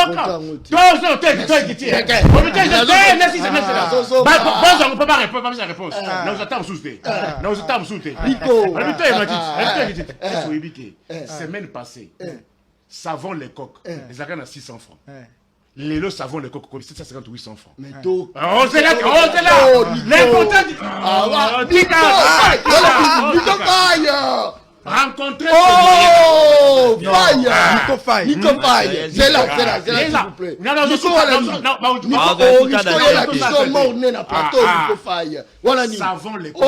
avocat. Semaine passée, savon les coques, les arènes à 600 francs. Les lots savon les coques, 750 800 francs. Mais tout. On c'est là, l'important. Rencontrer. Oh, Faye. Nico Faye. C'est là, s'il vous plaît. Non, non, Nico Faye. Voilà, Nico. Savon les coques,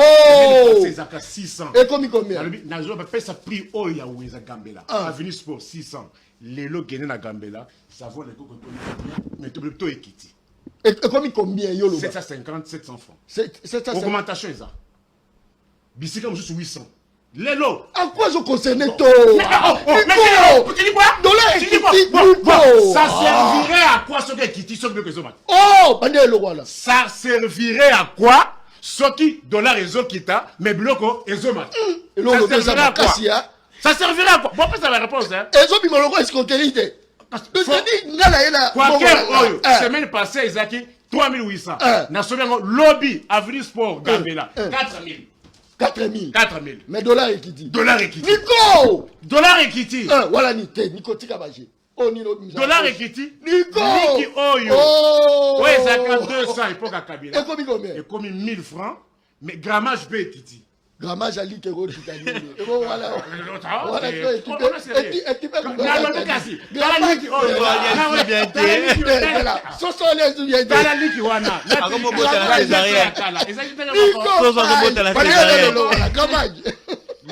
c'est à 600. Et combien? Nazo fait ça prix au ya oueza Gambela. Avenue Sport 600. Les lots gagnés na Gambela, savon les coques, mais tout plutôt équité. Et combien yolo? 750, 700 francs. 750. Augmentation ça. Bicycle juste 800. Les lots. À quoi je concerne toi? Tu dis quoi? Ça servirait à quoi ce qui est sur le réseau? Oh, voilà. Ça servirait à quoi ce qui dollar et kita mais bloco et zomat? Ça servirait à quoi? Bon, après ça la réponse hein. Et zo bimoloko escroquerie. Semaine passée Isaki 3800. National lobby avenue Sport Gambela 4000. 4000. 4000. Mais dollar equity. Dollar equity. Nico! Dollar equity. Voilà, Nico Tikabaji. Oh, Nino. Dollar equity. Nico! Niki Oyo. Oh! Ouais, ça coûte 200 et pour Kabila. Et combien? Et comme 1000 francs. Mais grammage B equity. Grammage à l'île Rôle d'Italie. Et bon, voilà. Voilà,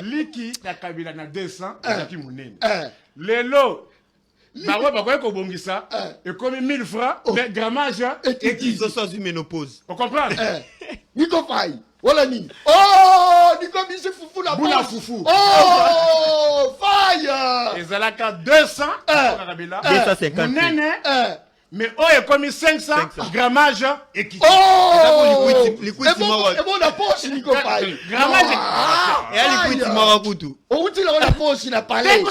Liki na Kabila na 200 ezaki munene. Les lots bah ko bongisa et comme 1000 francs mais grammage et qui sont sans une ménopause. On comprend? Nico Faye. Voilà ni. Oh, Nico Bise Foufou la boula foufou. Oh, Faye. Ezalaka 200 pour Kabila. 250. Munene. Mais oh, il comme 500 grammage et qui. Oh! Liquide Timor. Et bon, la poche, Nico Faye. Grammage et liquide Timor Koutou. Oh, tu l'as la poche, il a parlé.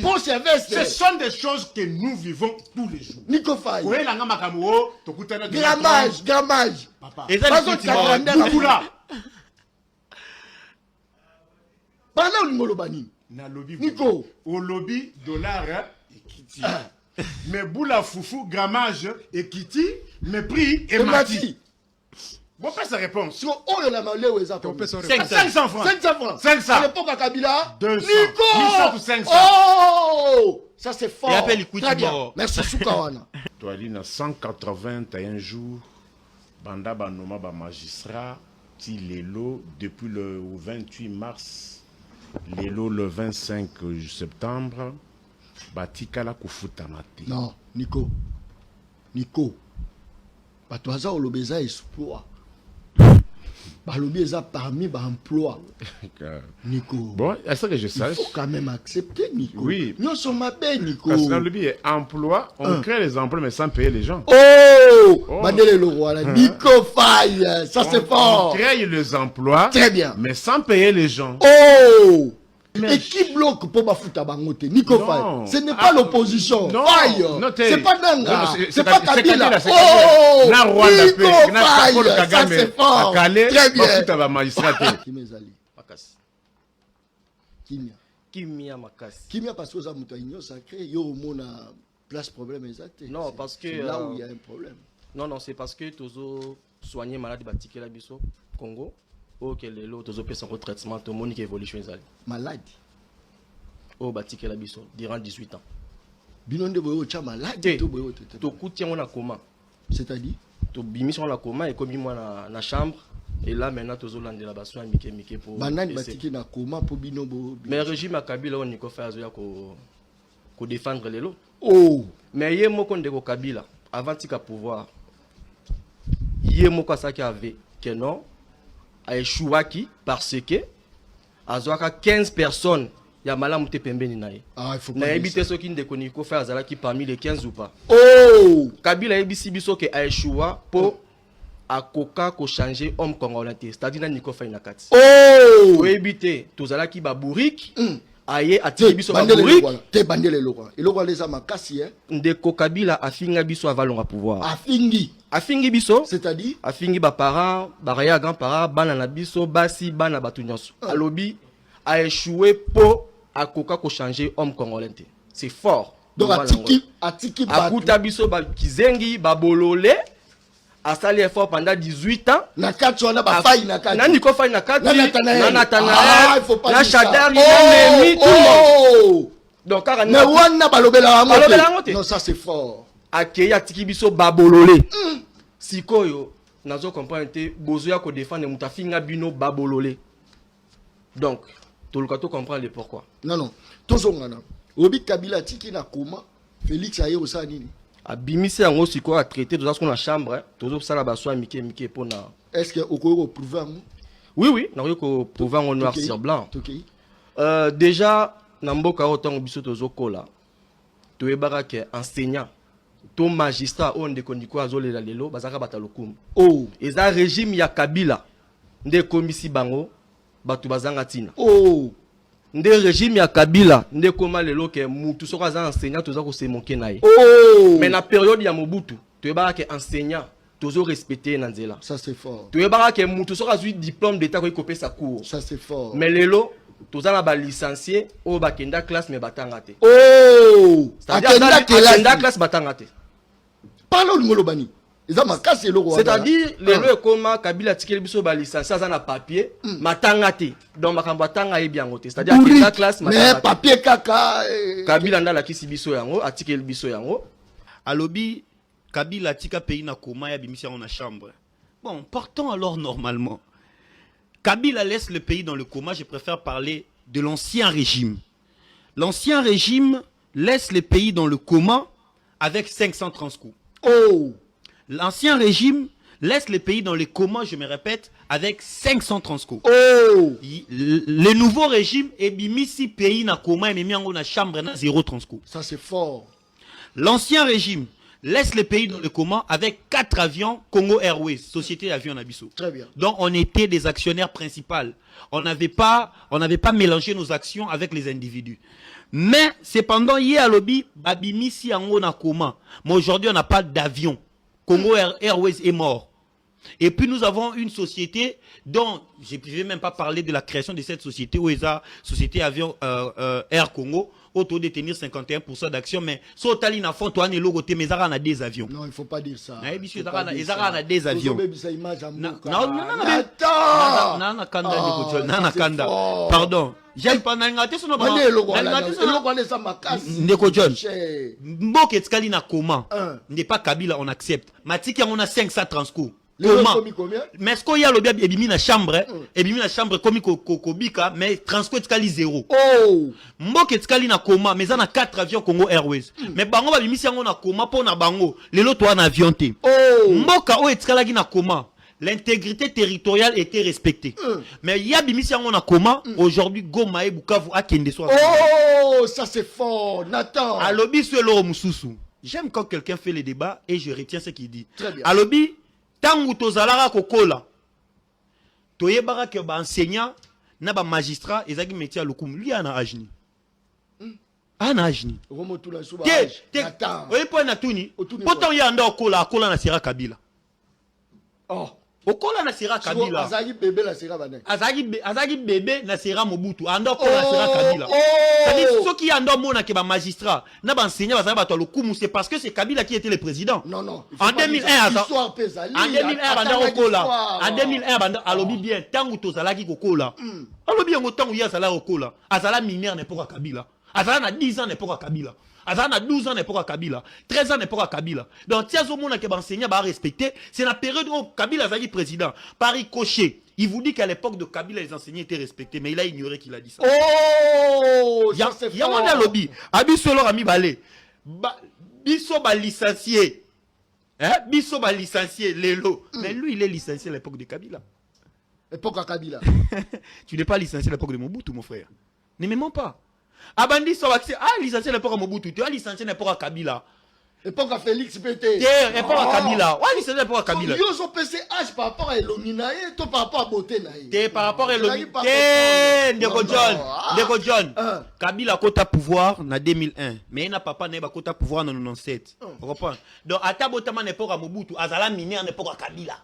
Poche investe. Ce sont des choses que nous vivons tous les jours. Nico Faye. Oui, la ngama kamuo, to kutana de grammage. Papa. Et ça, liquide Timor. Bana Ngolobani. Na lobby. Nico. Au lobby dollar et kiti. Mais boula foufou, grammage et kiti, mais prix et mati. Bon, pas sa réponse. Si on a malé ou 500 francs. 500 francs. 500. À l'époque à Kabila. 200. Nico. 800 ou 500. Oh! Ça c'est fort. Et appelle liquide Très bien. Timor. Merci Soukawana. Toi, il y a 181 jours. Banda Banoma, magistrat. Ti Lelo, depuis le 28 mars. Lelo le 25 septembre. Batikala kufutamate. Non, Nico. Batoaza olobeza exploit. Balobeza parmi ba emploi. Nico. Bon, est-ce que je sache? Il faut quand même accepter, Nico. Oui. Nous sommes à peine, Nico. Parce que dans le billet emploi, on crée les emplois mais sans payer les gens. Oh! Bandele le roi là. Nico Faye. Ça c'est fort. On crée les emplois. Très bien. Mais sans payer les gens. Oh! Et qui bloque pour Bafuta Bangote? Nico Faye. Ce n'est pas l'opposition. Faye. C'est pas Nanga. C'est pas Kabila. Oh! Nico Faye. Ça c'est fort. Très bien. Kimia Makasi. Kimia parce que ça m'a sacré. Yo mona place problème exact. Non, parce que là où il y a un problème. Non, c'est parce que tozo soigner malade batike la biso Congo. Ok, les lots tozo fait son retraitement, tout le monde qui évolue chez les malade. Oh batike la biso durant 18 ans. Binonde boyo cha malade to boyo to koutien on a coma. C'est-à-dire to bimi sur la coma et comme moi na chambre. Et là maintenant tozo lande la baso mike pour banane batiki na coma pour binombo. Mais régime à Kabila on niko faire azoya ko défendre les lots. Oh, mais yé moko ndeko Kabila avant tika pouvoir. Yé moko ça qui avait que non a échouaki parce que azoaka 15 personnes ya malamu te pembeni nae. Ah, il faut na ebité soki ndeko niko faire azala qui parmi les 15 ou pas. Oh, Kabila ebisi biso ke a échoua pour a koka ko changer homme congolais, c'est-à-dire na niko fa inakati. Oh, o ebité tozala ki ba bourrique aye atiki biso babrique te bandele lokwa eloko leza makasi ndeko Kabila afinga biso avalonga pouvoir afingi biso c'est-à-dire afingi ba parents baraya grand parents bana na biso basi bana batu nyonso alobi a échoué po akoka ko changer homme congolais c'est fort donc atiki akuta biso ba kizengi ba bololé asali effort pendant 18 ans na kati wana ba faille na kati nani ko faille na kati na Nathanaël na Shader il tout le monde donc car mais wana balobela ngote non ça c'est fort akei atiki biso ba bololé sikoyo nazo comprendre te bozoya ko défendre mutafinga bino ba bololé donc tout le monde comprend le pourquoi non tozongana obi Kabila tiki na koma Félix aye osa nini abimisi yango sikoyo a traité toza ko na chambre tozo sala ba soin mike pona est-ce que okoko prouver ngo oui na ko prouver ngo noir sur blanc déjà na mboka otango biso tozo kola to ebaka ke enseignant to magistrat on de kondiko azolela lelo bazaka batalokumu eza régime ya Kabila nde komisi bango batu bazanga tina nde régime ya Kabila nde koma lelo ke mutu soko za enseignant toza ko se monke naye mais na période ya Mobutu to ebaka ke enseignant tozo respecter na nzela ça c'est fort to ebaka ke mutu soko azui diplôme d'état ko kopé sa cours ça c'est fort mais lelo toza na ba licencié o bakenda classe mais batanga te akenda classe batanga te parle ngolo bani eza makasi eloko c'est-à-dire lelo ekoma Kabila tikeli biso ba licencié za na papier matanga te donc makambo atanga yebi yango te c'est-à-dire akenda classe matanga mais papier kaka Kabila ndala kisi biso yango atikeli biso yango alobi Kabila tika pays na koma ya bimisi en chambre. Bon, partons alors normalement. Kabila laisse le pays dans le coma, je préfère parler de l'ancien régime. L'ancien régime laisse le pays dans le coma avec 530 coups. L'ancien régime laisse le pays dans le coma, je me répète, avec 530 coups. Le nouveau régime est bimisi pays na coma et mis en chambre na 030 coups. Ça c'est fort. L'ancien régime laisse le pays dans le coma avec 4 avions Congo Airways, société d'avions Nabiso. Très bien. Donc on était des actionnaires principaux. On n'avait pas mélangé nos actions avec les individus. Mais cependant, hier à lobby, Babimi si en na coma. Mais aujourd'hui, on n'a pas d'avion. Congo Airways est mort. Et puis nous avons une société dont je ne vais même pas parler de la création de cette société, où est la société avion Air Congo, auto détenir 51% d'actions, mais so tali na fond toi ne logo te mais a des avions. Non, il faut pas dire ça. Ils a des avions. Pardon. J'aime pas n'engagé son nom. Ndeko John. Mboke tkali na comment? N'est pas Kabila, on accepte. Matiki on a 530 coups. Comment? Mais ce qu'il y a le bien ebimi na chambre, comme kobika, mais transport tkali 0. Mboke tkali na coma, mais on a 4 avions Congo Airways. Mais bango ba bimisi on a coma pour na bango. Lelo to na avion te. Mboka o tkala na coma. L'intégrité territoriale était respectée. Mais il y a bimisi on a coma. Aujourd'hui Goma et Bukavu a kende so. Ça c'est fort, Nathan. Alobi sur l'oro mususu. J'aime quand quelqu'un fait les débats et je retiens ce qu'il dit. Très bien. Alobi tangu tozalara kokola toyebaka ke ba enseignant na ba magistrat ezaki métier à lokumu lui ana ajni ana ajni romotula suba age oyi po na tuni pourtant ya ndo kola na sera Kabila okola na sera Kabila azaki bébé na sera bana azaki bébé na sera Mobutu ando kola na sera Kabila c'est-à-dire ceux qui ando mona ke ba magistrat na ba enseignant bazali bato lokumu c'est parce que c'est Kabila qui était le président. Non en 2001 banda okola en 2001 banda alobi bien tangu tozalaki kokola alobi yango tangu ya sala kokola azala mineur n'importe quoi Kabila azala na 10 ans n'importe quoi Kabila azala na 12 ans n'importe quoi Kabila 13 ans n'importe quoi Kabila donc tia zo mona ke ba enseignant ba respecter c'est la période où Kabila azali président par ricochet. Il vous dit qu'à l'époque de Kabila, les enseignants étaient respectés, mais il a ignoré qu'il a dit ça. Ça c'est fort. Il y a un lobby. Abisolo Rami Balé. Biso ba licencié. Biso ba licencié, Lelo. Mais lui, il est licencié à l'époque de Kabila. L'époque de Kabila. Tu n'es pas licencié à l'époque de Mobutu, mon frère. Ne me mens pas. Abandi so licencié à l'époque de Mobutu. Tu as licencié à l'époque de Kabila. Époque à Félix Pété. Époque à Kabila. Ouais, c'est l'époque à Kabila. Yo so PCH par rapport à Elomina, toi par rapport à Beauté naïe. T'es par rapport à Elomina. Ndeko John. Kabila kota pouvoir na 2001. Mais il n'a pas né kota pouvoir en 97. Vous comprenez? Donc à Tabotama n'époque à Mobutu, Azala Miné en époque à Kabila.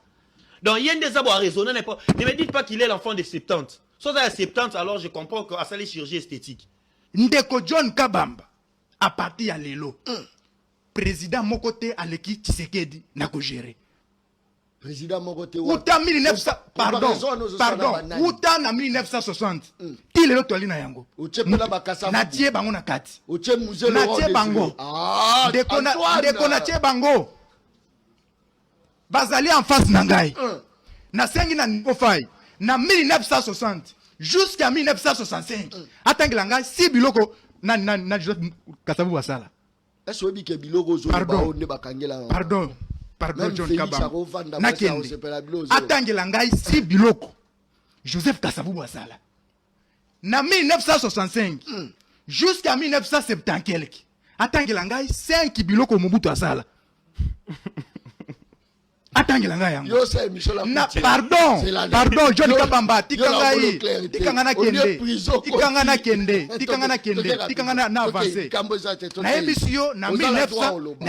Donc il y a des abos à raisonner n'époque. Ne me dites pas qu'il est l'enfant de 70. Soit à 70, alors je comprends que ça les chirurgie esthétique. Ndeko John Kabamba à partir à Lelo. Président Mokote Aleki Tshisekedi n'a pas géré. Président Mokote Outa 1900 pardon Outa na 1960. Ti lelo toli na yango. Na tie bango na kati. Na tie bango. Ndeko na tie bango. Bazali en face na ngai. Na sengi na niveau fai. Na 1960 jusqu'à 1965. Atangela ngai si biloko na Joseph Kasavu Basala. Pardon, John Kabamba. Atangela ngai si biloko. Joseph Kasavu Basala. Na 1965 jusqu'à 1970 quelque. Atangela ngai 5 biloko Mobutu Asala. Atangela ngai yango. Pardon, John Kabamba, tikanga na avancer. Na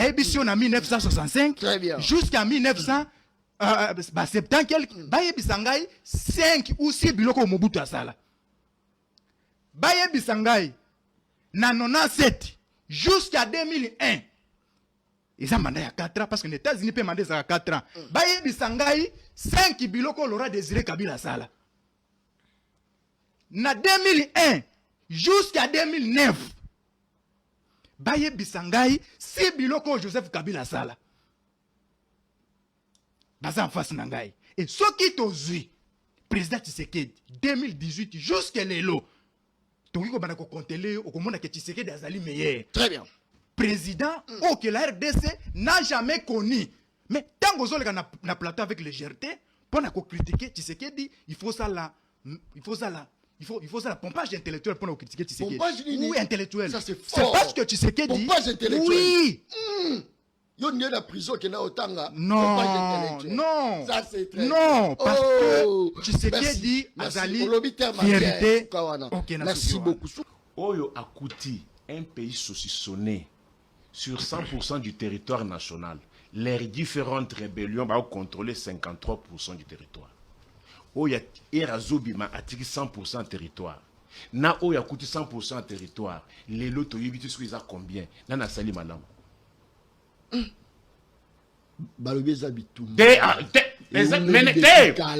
émission na 1965 jusqu'à 1970 quelque, bayebisa ngai 5 ou 6 biloko Mobutu Asala. Bayebisa ngai na 97 jusqu'à 2001. Ils ont mandé à 4 ans parce que les États-Unis peuvent demander ça à 4 ans. Baye Bisangai, 5 biloko l'aura désiré Kabila Sala. Na 2001 jusqu'à 2009. Baye Bisangai, 6 biloko Joseph Kabila Sala. Baza en face Nangai. Et ce qui t'ozui, président Tshisekedi, 2018 jusqu'à l'élo. Tongi ko bana ko kontele, o komona ke Tshisekedi azali meilleur. Très bien. Président que la RDC n'a jamais connu. Mais tant que vous avez un plateau avec légèreté, pour critiquer Tshisekedi, il faut ça la pompage intellectuel pour critiquer Tshisekedi. Oui, intellectuel. C'est parce que Tshisekedi. Pompage intellectuel. Oui. Yo n'y a la prison qui n'a autant. Non. Ça c'est très non, parce que Tshisekedi Azali vérité. Merci beaucoup. Oyo Akuti, un pays saucissonné sur 100% du territoire national. Les différentes rébellions ont contrôlé 53% du territoire. Oya Erazobima a tiré 100% territoire. Na Oya coûté 100% territoire. Les lots ils ont combien? Nana Sali Madame.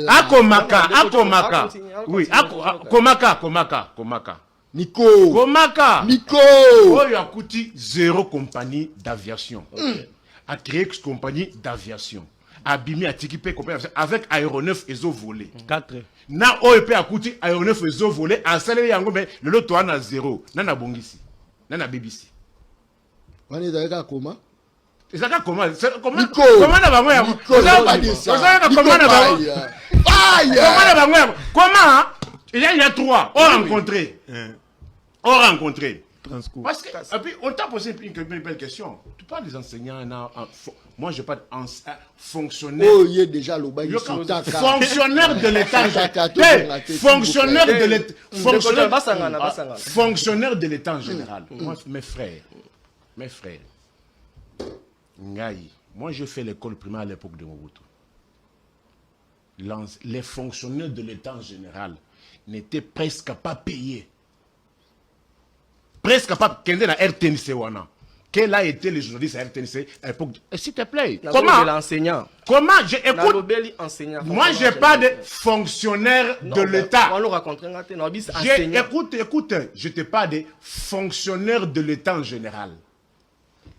Akomaka. Oui, Komaka. Nico. Oyo a coûté 0 compagnie d'aviation. A créé une compagnie d'aviation. Abimi a équipé avec aéronef et eaux volés. 4. Na OEP a coûté aéronef et eaux volés. En salaire yango mais le lot a 0. Nana bongisi. Nana BBC. On est d'accord comment? Ezaka comment? Comment na bango ya? Comment? Il y a 3. On rencontré. Parce que, et puis, on t'a posé une belle question. Tu parles des enseignants. Moi, je parle de fonctionnaires. Oh, il y a déjà le bail. Fonctionnaires de l'État. Fonctionnaires de l'État. Fonctionnaires de l'État en général. Moi, mes frères. Ngaï. Moi, j'ai fait l'école primaire à l'époque de Mobutu. Les fonctionnaires de l'État en général n'étaient presque pas payés. Presque pas. Quel est la RTNC wana? Quel a été le journaliste à RTNC à l'époque? S'il te plaît. Comment? L'enseignant. Comment? Moi, j'ai pas de fonctionnaire de l'État. Écoute, je te parle de fonctionnaire de l'État en général.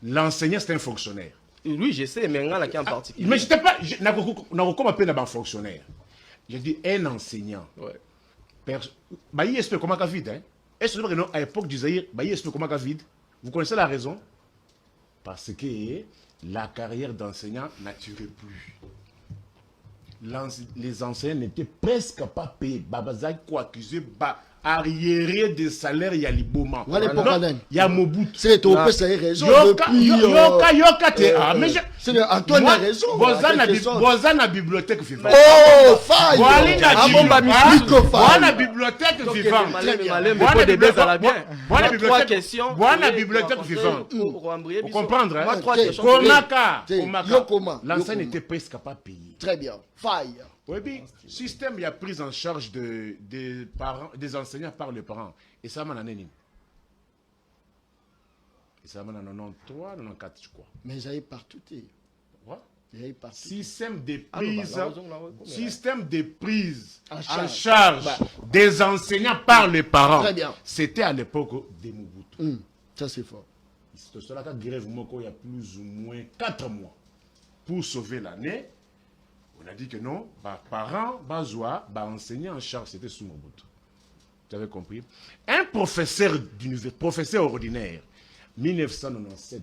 L'enseignant, c'est un fonctionnaire. Oui, je sais, mais il y en a qui en particulier. Mais je ne sais pas, je n'ai pas appelé un fonctionnaire. Je dis un enseignant. Ouais. Il explique comment il vide. Est-ce que à l'époque du Zaïre, il explique comment il vide? Vous connaissez la raison? Parce que la carrière d'enseignant n'attirait plus. Les enseignants n'étaient presque pas payés. Babazak quoi accusé arriéré des salaires ya liboma. Il y a Mobutu. C'est ton peu ça raison. Yoka te mais c'est Antoine a raison. Bozana bibliothèque vivante. Oh, faille. Voilà bibliothèque vivante. Voilà bibliothèque vivante. Vous comprendre hein? Komaka. L'enseigne n'était presque pas payée. Très bien. Faille. Oui, système il y a prise en charge des parents, des enseignants par les parents. Et ça m'a donné. Et ça m'a donné 93, 94, je crois. Mais ils avaient partout. Système de prise en charge des enseignants par les parents. C'était à l'époque des Mobutu. Ça c'est fort. C'est cela qui grève il y a plus ou moins 4 mois pour sauver l'année. On a dit que non, parents, enseignants en charge, c'était sous Mobutu. Tu avais compris? Un professeur ordinaire, 1997,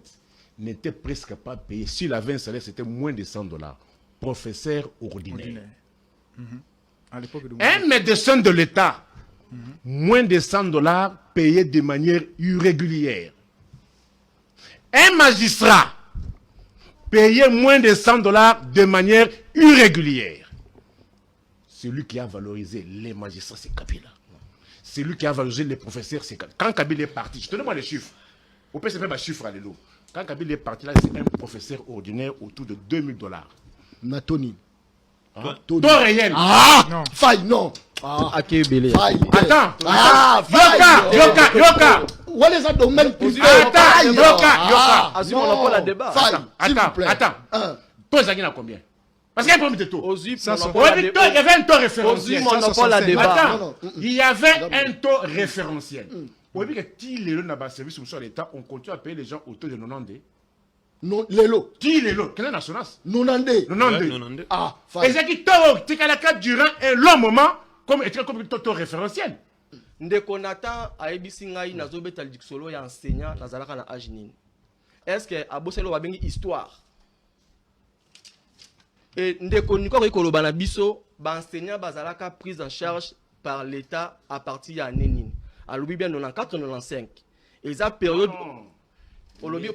n'était presque pas payé. S'il avait un salaire, c'était moins de $100. Professeur ordinaire. À l'époque de un médecin de l'État, moins de $100 payé de manière irrégulière. Un magistrat, payé moins de $100 de manière irrégulière. Celui qui a valorisé les magistrats, c'est Kabila. Celui qui a valorisé les professeurs, c'est Kabila. Quand Kabila est parti, je te donne les chiffres. Au peut faire un chiffre à l'élo. Quand Kabila est parti, là, c'est un professeur ordinaire autour de $2000. Natoni. Taux réel. Ah, faille, non. Faille. Attends. Yoka. What is that domaine? Attends, Yoka. On n'a pas le débat. Attends. Toi, ça gagne combien? Parce qu'il y a un problème de taux. Il y avait un taux référentiel. Attends, il y avait un taux référentiel. Vous voyez que si les lots n'a pas service sur l'État, on continue à payer les gens autour de 90. Non, les lots. Qui les lots? Quelle est la nationale? 92. Ah, et c'est qui tu as la carte durant un long moment, comme taux référentiel. Ndeko Nathan a ebisi ngai nazobeta liksolo ya enseignant nazalaka na âge nini. Est-ce que aboselo ba bengi histoire? Et ndeko niko koloba na biso ba enseignant bazalaka prise en charge par l'État à partir ya nini. Alobi bien 94 95. Ils a période olobi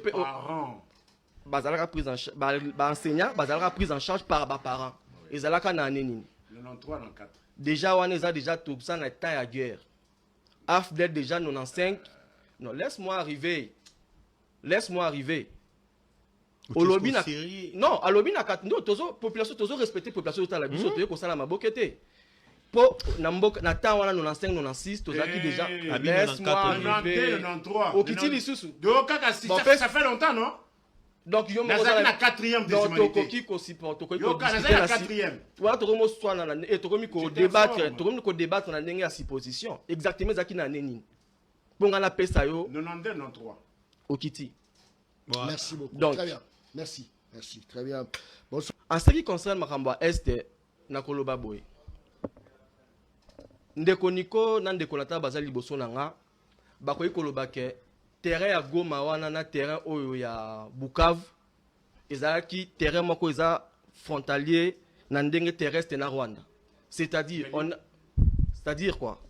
bazalaka prise en charge ba enseignant bazalaka prise en charge par ba parents. Ezalaka na nini. 93 94. Déjà on est déjà tout ça na temps ya guerre. Afdel déjà 95. Non, laisse-moi arriver. Au lobby na non, à lobby na katndo tozo population tozo respecter population de la biso toyo ko sala mabokete. Po na mboka na temps wana 95 96 tozaki déjà laisse-moi arriver. 93. Okiti lisusu. Donc ça fait longtemps non? Donc yo mo na 4e des humanités. Tokoki ko supporter ko yo kana na 4e. Voilà tokomo swana na et tokomi ko débattre na ndenge ya supposition. Exactement zaki na neni. Bonga na pesa yo 92 93. Okiti. Voilà. Merci beaucoup. Donc, très bien. Merci. Très bien. Bon, en ce qui concerne Makamba Est, Nakoloba Boy. Ndeko Niko, Nandeko Nata Bazali Boso Nanga, Bakoy Kolobake, terrain à Goma wana na terrain oyo ya Bukavu, ezalaki terrain moko eza frontalier na ndenge terrestre na Rwanda. C'est-à-dire quoi?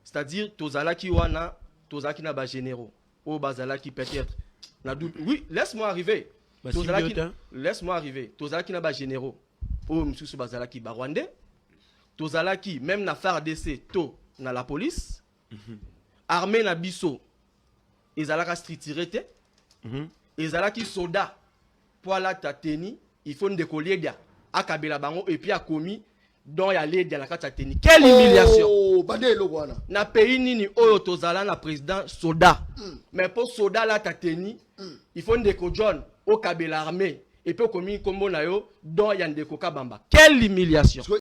C'est-à-dire tozalaki wana, tozalaki na ba généraux, o bazalaki peut-être. Oui, laisse-moi arriver. Laisse-moi arriver. Tozalaki na ba généraux. O msusu bazalaki ba Rwandais. Tozalaki même na FARDC to na la police. Armée na biso. Ezalaka streetirete. Ezalaki soldat. Poala tateni, il faut ndekolier dia. Akabela bango et puis a commis dont ya ledia na kata teni. Quelle humiliation. Na pays nini oyo tozala na président soldat. Mais pour soldat la tateni, il faut ndeko John au kabela armée et puis commis kombo na yo dont ya ndeko kabamba. Quelle humiliation.